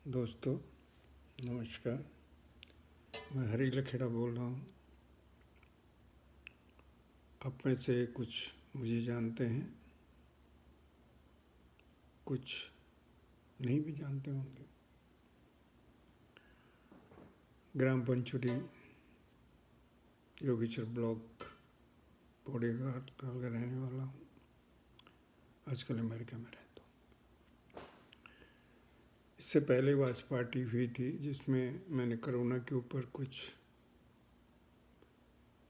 दोस्तों नमस्कार। मैं हरी लखेड़ा बोल रहा हूँ। आप में से कुछ मुझे जानते हैं, कुछ नहीं भी जानते होंगे। ग्राम पंचुरी योगेश्वर ब्लॉक पौड़ीघाट का रहने वाला हूँ। आजकल अमेरिका में रहता हूँ। इससे पहले वाच पार्टी हुई थी जिसमें मैंने कोरोना के ऊपर कुछ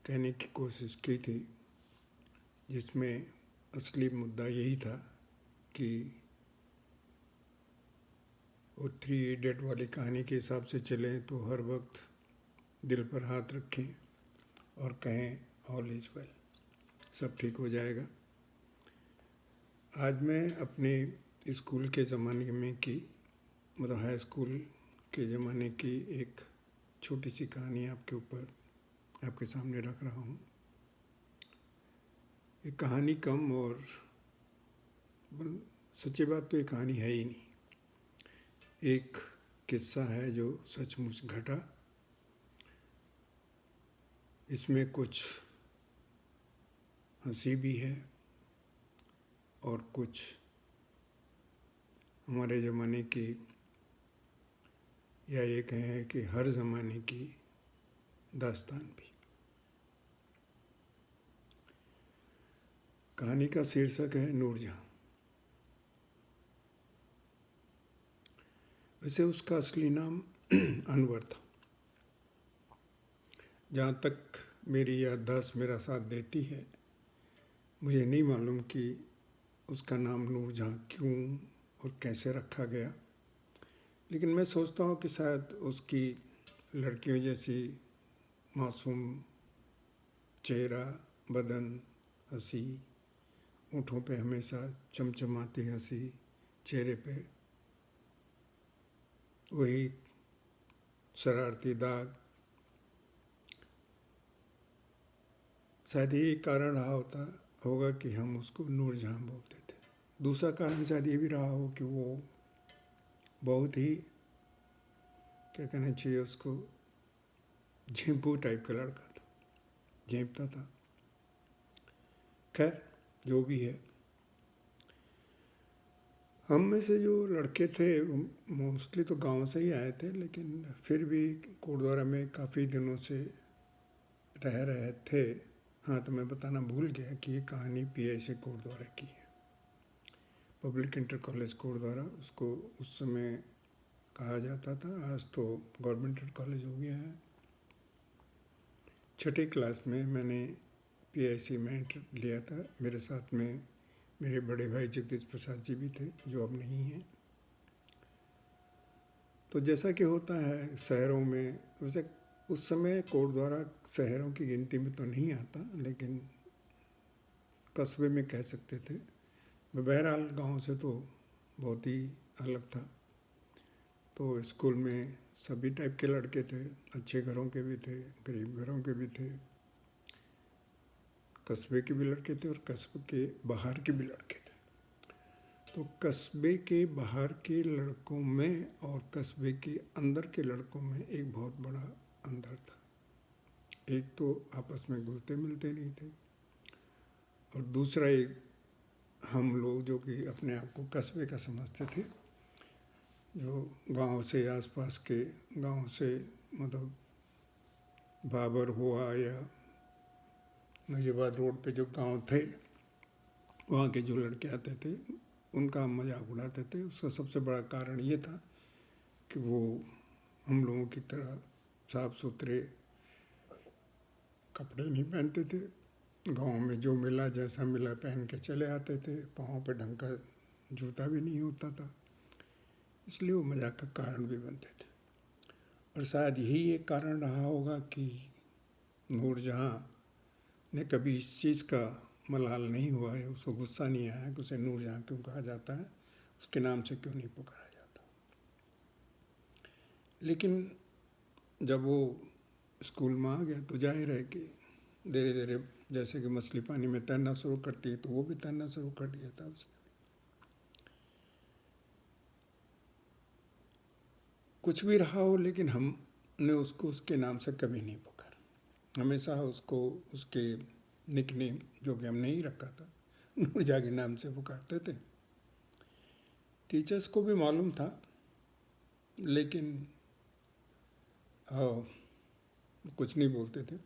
कहने की कोशिश की थी, जिसमें असली मुद्दा यही था कि वो 3 इडियट वाली कहानी के हिसाब से चलें तो हर वक्त दिल पर हाथ रखें और कहें ऑल इज वेल, सब ठीक हो जाएगा। आज मैं अपने स्कूल के ज़माने में की मतलब हाई स्कूल के ज़माने की एक छोटी सी कहानी आपके सामने रख रहा हूँ। ये कहानी कम और सच्ची बात तो ये कहानी है ही नहीं, एक किस्सा है जो सचमुच घटा। इसमें कुछ हंसी भी है और कुछ हमारे ज़माने की या ये कहें कि हर ज़माने की दास्तान भी। कहानी का शीर्षक है नूरजहां। वैसे उसका असली नाम अनवर था। जहाँ तक मेरी याददाश्त मेरा साथ देती है, मुझे नहीं मालूम कि उसका नाम नूरजहां क्यों और कैसे रखा गया, लेकिन मैं सोचता हूँ कि शायद उसकी लड़कियों जैसी मासूम चेहरा, बदन, हंसी, होठों पे हमेशा चमचमाती हंसी, चेहरे पे वही शरारती दाग, शायद यही कारण रहा होगा कि हम उसको नूरजहां बोलते थे। दूसरा कारण शायद ये भी रहा हो कि वो बहुत ही क्या कहना चाहिए उसको, झेंपू टाइप का लड़का था, झेंपता था। खैर जो भी है, हम में से जो लड़के थे मोस्टली तो गांव से ही आए थे, लेकिन फिर भी कोटद्वारा में काफ़ी दिनों से रह रहे थे। हाँ, तो मैं बताना भूल गया कि ये कहानी PIC कोटद्वारा की है, पब्लिक इंटर कॉलेज कोटद्वारा उसको उस समय कहा जाता था। आज तो गवर्नमेंट कॉलेज हो गया है। 6ठी क्लास में मैंने PIC में एंटर लिया था। मेरे साथ में मेरे बड़े भाई जगदीश प्रसाद जी भी थे, जो अब नहीं हैं। तो जैसा कि होता है शहरों में, वैसे उस समय कोटद्वारा शहरों की गिनती में तो नहीं आता, लेकिन कस्बे में कह सकते थे। बहरहाल गांव से तो बहुत ही अलग था। तो स्कूल में सभी टाइप के लड़के थे, अच्छे घरों के भी थे, गरीब घरों के भी थे, कस्बे के भी लड़के थे और कस्बे के बाहर के भी लड़के थे। तो कस्बे के बाहर के लड़कों में और कस्बे के अंदर के लड़कों में एक बहुत बड़ा अंतर था। एक तो आपस में घुलते मिलते नहीं थे, और दूसरा एक हम लोग जो कि अपने आप को कस्बे का समझते थे, जो गांव से आसपास के गांव से मतलब बाबर हुआ या नजीबाद रोड पे जो गांव थे, वहाँ के जो लड़के आते थे उनका हम मजाक उड़ाते थे। उसका सबसे बड़ा कारण ये था कि वो हम लोगों की तरह साफ सुथरे कपड़े नहीं पहनते थे। गांव में जो मिला जैसा मिला पहन के चले आते थे, पाँव पे ढंग का जूता भी नहीं होता था, इसलिए वो मजाक का कारण भी बनते थे। और शायद यही एक कारण रहा होगा कि नूरजहां ने कभी इस चीज़ का मलाल नहीं हुआ है, उसको गुस्सा नहीं आया कि उसे नूरजहां क्यों कहा जाता है, उसके नाम से क्यों नहीं पुकारा जाता। लेकिन जब वो स्कूल में आ गया तो जाहिर है कि धीरे धीरे जैसे कि मछली पानी में तैरना शुरू करती है, तो वो भी तैरना शुरू कर दिया था उसने। कुछ भी रहा हो, लेकिन हमने उसको उसके नाम से कभी नहीं पुकारा। हमेशा उसको उसके निकनेम, जो कि हमने ही रखा था, नूरजहाँ के नाम से पुकारते थे। टीचर्स को भी मालूम था, लेकिन कुछ नहीं बोलते थे।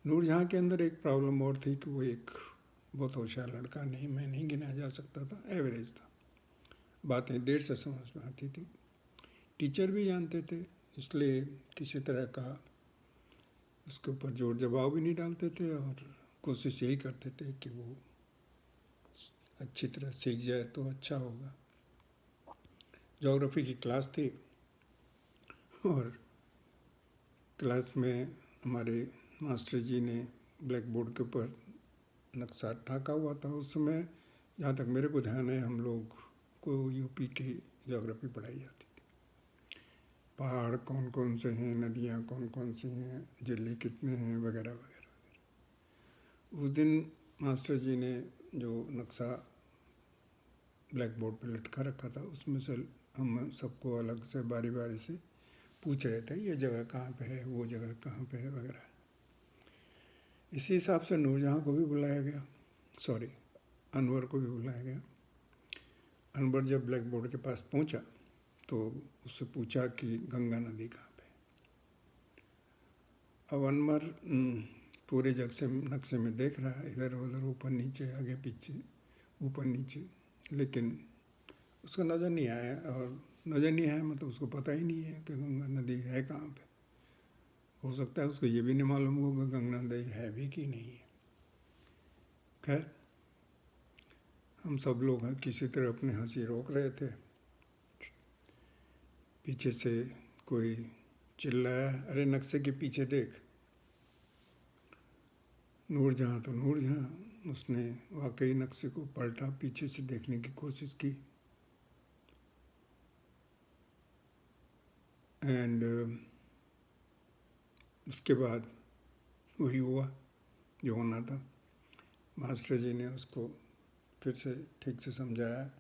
नूरजहाँ के अंदर एक प्रॉब्लम और थी कि वो एक बहुत होशियार लड़का नहीं, मैं नहीं गिना जा सकता था, एवरेज था, बातें देर से समझ में आती थी। टीचर भी जानते थे, इसलिए किसी तरह का उसके ऊपर जोर जवाब भी नहीं डालते थे और कोशिश यही करते थे कि वो अच्छी तरह सीख जाए तो अच्छा होगा। ज्योग्राफी की क्लास थी और क्लास में हमारे मास्टर जी ने ब्लैक बोर्ड के ऊपर नक्शा ढाका हुआ था। उस समय जहाँ तक मेरे को ध्यान है, हम लोग को यूपी की ज्योग्राफी पढ़ाई जाती थी। पहाड़ कौन कौन से हैं, नदियाँ कौन कौन सी हैं, जिले कितने हैं, वगैरह वगैरह। उस दिन मास्टर जी ने जो नक्शा ब्लैक बोर्ड पर लटका रखा था, उसमें से हम सबको अलग से बारी बारी से पूछ रहे थे, ये जगह कहाँ पे है, वो जगह कहाँ पे है, वगैरह। इसी हिसाब से नूरजहाँ को भी बुलाया गया, सॉरी अनवर को भी बुलाया गया। अनवर जब ब्लैक बोर्ड के पास पहुंचा तो उससे पूछा कि गंगा नदी कहाँ पे। अब अनवर पूरे जग से नक्शे में देख रहा है, इधर उधर, ऊपर नीचे, आगे पीछे, ऊपर नीचे, लेकिन उसका नज़र नहीं आया। और नज़र नहीं आया मतलब उसको पता ही नहीं है कि गंगा नदी है कहाँ पे। हो सकता है उसको ये भी नहीं मालूम होगा गंगा नदी है भी कि नहीं है। खैर, हम सब लोग किसी तरह अपने हंसी रोक रहे थे। पीछे से कोई चिल्लाया, अरे नक्शे के पीछे देख। नूरजहाँ तो नूरजहाँ, उसने वाकई नक्शे को पलटा, पीछे से देखने की कोशिश की एंड उसके बाद वही हुआ जो होना था। मास्टर जी ने उसको फिर से ठीक से समझाया,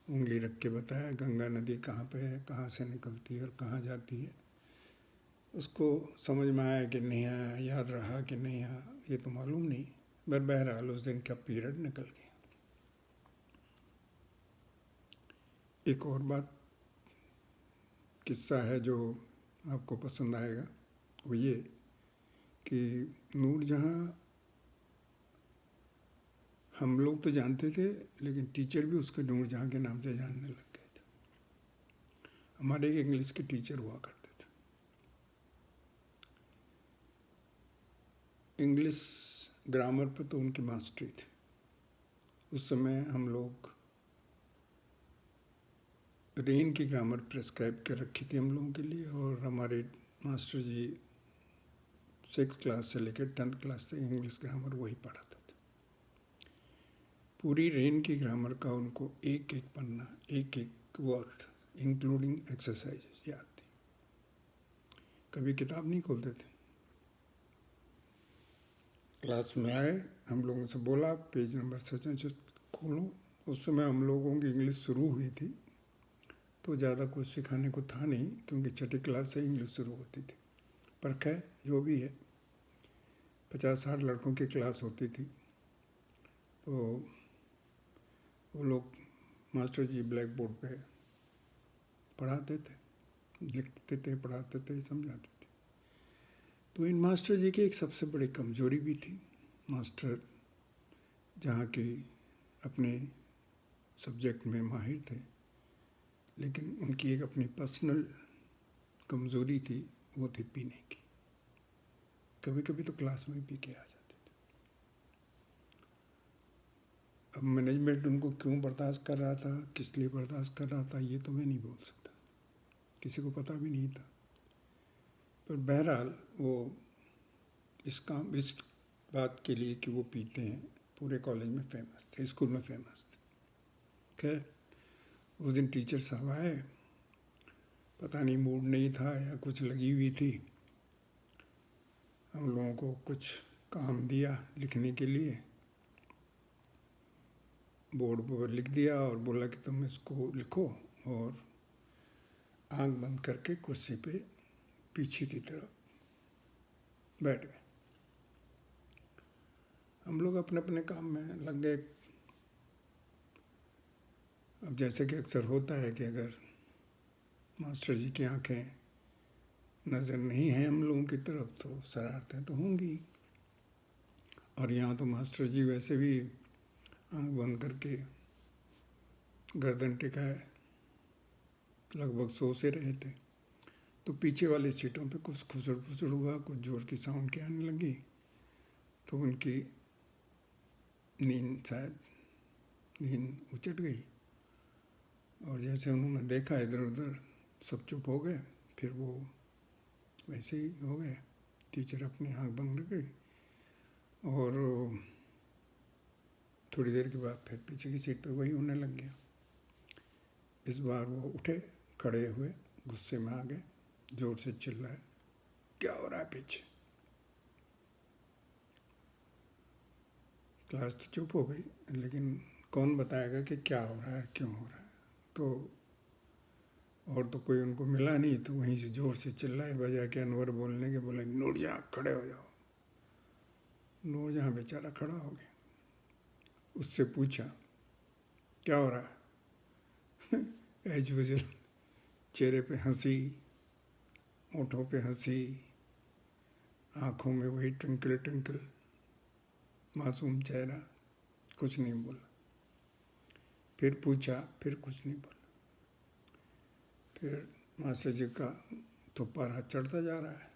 उंगली रख के बताया गंगा नदी कहाँ पे है, कहाँ से निकलती है और कहाँ जाती है। उसको समझ में आया कि नहीं आया, याद रहा कि नहीं आया, ये तो मालूम नहीं। बहरहाल उस दिन का पीरियड निकल गया। एक और बात, किस्सा है जो आपको पसंद आएगा, वो ये कि नूरजहाँ हम लोग तो जानते थे, लेकिन टीचर भी उसके नूरजहाँ के नाम से जानने लग गए थे। हमारे एक इंग्लिश के टीचर हुआ करते थे, इंग्लिश ग्रामर पे तो उनकी मास्टरी थी। उस समय हम लोग रेन की ग्रामर प्रेस्क्राइब कर रखी थी हम लोगों के लिए, और हमारे मास्टर जी 6th क्लास से लेकर 10th क्लास तक इंग्लिश ग्रामर वही पढ़ाते थे। पूरी रेन की ग्रामर का उनको एक एक पन्ना, एक एक वर्ड, इंक्लूडिंग एक्सरसाइजेस याद थी। कभी किताब नहीं खोलते थे। क्लास में आए, हम लोगों से बोला पेज नंबर सच खोलो। उस समय हम लोगों की इंग्लिश शुरू हुई थी, तो ज़्यादा कुछ सिखाने को था नहीं, क्योंकि 6ठी क्लास से इंग्लिश शुरू होती थी। पर खैर जो भी है, 50-60 लड़कों की क्लास होती थी, तो वो लोग मास्टर जी ब्लैक बोर्ड पे पढ़ाते थे, लिखते थे, पढ़ाते थे, समझाते थे। तो इन मास्टर जी की एक सबसे बड़ी कमजोरी भी थी। मास्टर जहाँ की अपने सब्जेक्ट में माहिर थे, लेकिन उनकी एक अपनी पर्सनल कमज़ोरी थी, वो थी पीने की। कभी कभी तो क्लास में पी के आ जाते थे। अब मैनेजमेंट उनको क्यों बर्दाश्त कर रहा था, किस लिए बर्दाश्त कर रहा था, ये तो मैं नहीं बोल सकता, किसी को पता भी नहीं था। पर बहरहाल वो इस बात के लिए कि वो पीते हैं, पूरे कॉलेज में फेमस थे, स्कूल में फेमस थे। खैर, उस दिन टीचर साहब आए, पता नहीं मूड नहीं था या कुछ लगी हुई थी, हम लोगों को कुछ काम दिया लिखने के लिए, बोर्ड पर लिख दिया और बोला कि तुम इसको लिखो और आंख बंद करके कुर्सी पे पीछे की तरफ बैठ गए। हम लोग अपने अपने काम में लग गए। अब जैसे कि अक्सर होता है कि अगर मास्टर जी की आंखें नज़र नहीं हैं हम लोगों की तरफ तो शरारतें तो होंगी। और यहाँ तो मास्टर जी वैसे भी आंख बंद करके गर्दन टिकाए लगभग सो से रहे थे। तो पीछे वाली सीटों पे कुछ खुसड़ फुसड़ हुआ, कुछ जोर की साउंड की आने लगी, तो उनकी नींद उचट गई। और जैसे उन्होंने देखा इधर उधर सब चुप हो गए, फिर वो वैसे ही हो गए। टीचर अपनी आँख बंद रख गई और थोड़ी देर के बाद फिर पीछे की सीट पे वही होने लग गया। इस बार वो उठे, खड़े हुए, गुस्से में आ गए, जोर से चिल्लाए, क्या हो रहा है पीछे? क्लास तो चुप हो गई, लेकिन कौन बताएगा कि क्या हो रहा है, क्यों हो रहा है? तो और तो कोई उनको मिला नहीं, तो वहीं से जोर से चिल्लाए बजा के अनवर बोलने के, बोले नूरजहाँ खड़े हो जाओ। नूरजहाँ बेचारा खड़ा हो गया। उससे पूछा क्या हो रहा है? एज यूजुअल चेहरे पे हंसी, ओंठों पे हंसी, आँखों में वही ट्विंकल ट्विंकल, मासूम चेहरा, कुछ नहीं बोला। फिर पूछा, फिर कुछ नहीं बोला। फिर मास्टर जी का तो पारा चढ़ता जा रहा है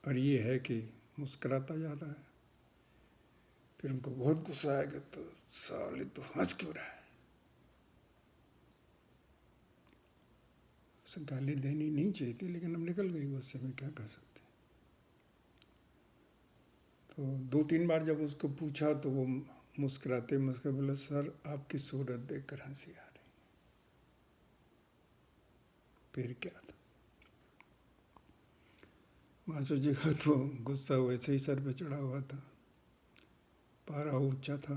और ये है कि मुस्कुराता जा रहा है। फिर उनको बहुत गुस्सा आएगा, तो साले तो हंस क्यों रहा है? उसे गाली देनी नहीं चाहिए थी, लेकिन अब निकल गई गुस्से में, क्या कर सकते। तो 2-3 बार जब उसको पूछा तो वो मुस्कुराते मुस्कुराते बोला, सर आपकी सूरत देखकर हंसी आ रही। फिर क्या था, मास्टर जी का तो गुस्सा वैसे ही सर पे चढ़ा हुआ था, पारा ऊंचा था।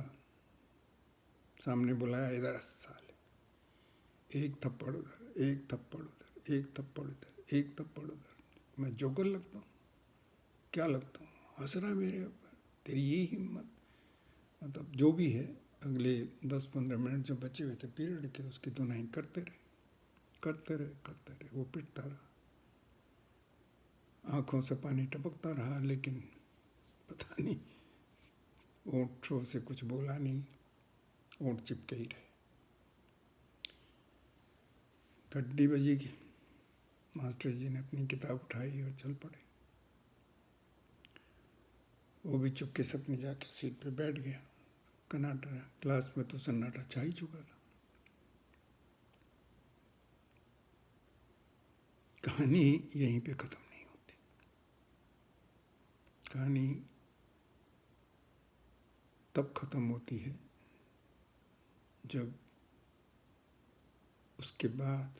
सामने बुलाया, इधर साले, एक थप्पड़ उधर, एक थप्पड़ उधर, एक थप्पड़ उधर, एक थप्पड़ उधर। मैं जोकर लगता हूँ? क्या लगता हूँ? हंस रहा मेरे ऊपर, तेरी ये हिम्मत। मतलब जो भी है, अगले 10-15 मिनट जो बचे हुए थे पीरियड के, उसकी तो नहीं करते रहे, करते रहे, करते रहे। वो पिटता रहा, आँखों से पानी टपकता रहा, लेकिन पता नहीं, ओंठों से कुछ बोला नहीं, ओंठ चिपके ही रहे। घंटी बजी की, मास्टर जी ने अपनी किताब उठाई और चल पड़े। वो भी चुपके से अपनी जाके सीट पे बैठ गया। कनाटा रहा, क्लास में तो सन्नाटा छा ही चुका था। कहानी यहीं पे ख़त्म नहीं होती। कहानी तब ख़त्म होती है जब उसके बाद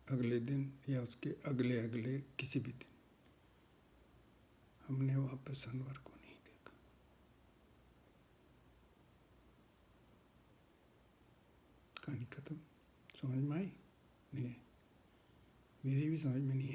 अगले दिन या उसके अगले अगले किसी भी दिन हमने वापस अनवर को नहीं देखा। कहानी ख़त्म। समझ में आई? नहीं, मेरी भी समझ में नहीं आई।